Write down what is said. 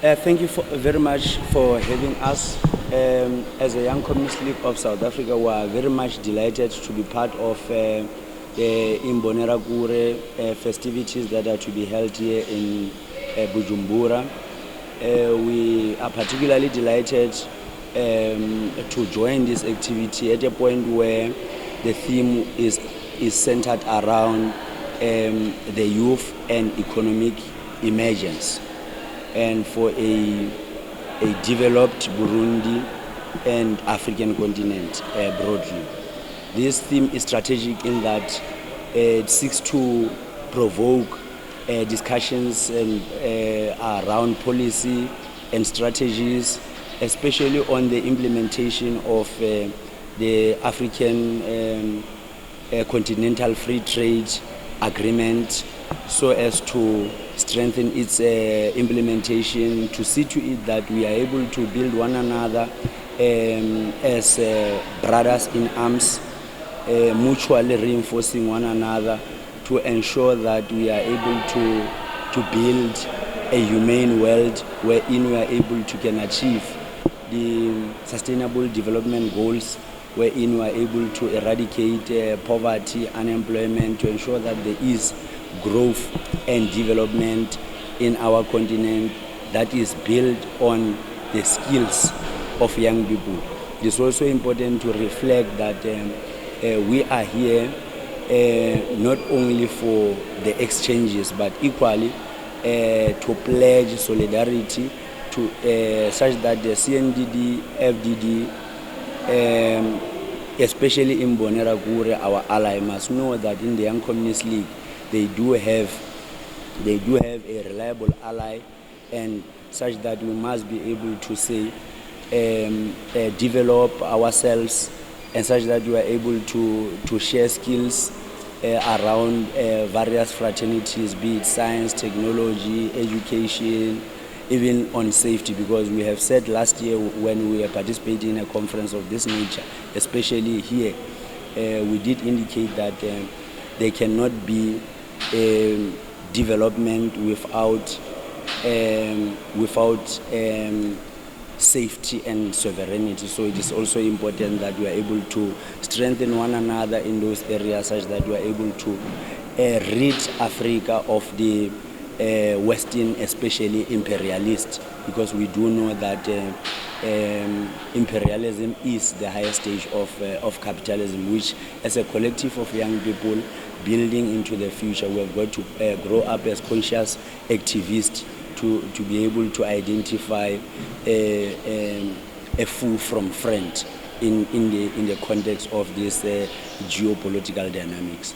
Thank you very much for having us. As a Young Communist League of South Africa, we are very much delighted to be part of the Imbonerakure festivities that are to be held here in Bujumbura. We are particularly delighted to join this activity at a point where the theme is centered around the youth and economic emergence, and for a developed Burundi and African continent broadly. This theme is strategic in that it seeks to provoke discussions around policy and strategies, especially on the implementation of the African Continental Free Trade Agreement, so as to strengthen its implementation, to see to it that we are able to build one another as brothers in arms, mutually reinforcing one another to ensure that we are able to build a humane world wherein we are able to can achieve the sustainable development goals, wherein we are able to eradicate poverty, unemployment, to ensure that there is growth and development in our continent that is built on the skills of young people. It is also important to reflect that we are here not only for the exchanges, but equally to pledge solidarity to such that the Cndd-Fdd, especially in Imbonerakure, our ally, must know that in the Young Communist League they do have a reliable ally, and such that we must be able to say develop ourselves, and such that we are able to share skills around various fraternities, be it science, technology, education, even on safety, because we have said last year when we were participating in a conference of this nature, especially here, we did indicate that there cannot be development without safety and sovereignty. So it is also important that we are able to strengthen one another in those areas, such that we are able to rid Africa of the Western, especially imperialist, because we do know that imperialism is the highest stage of capitalism, which as a collective of young people building into the future, we have got to grow up as conscious activists to be able to identify a foe from friend in the context of this geopolitical dynamics.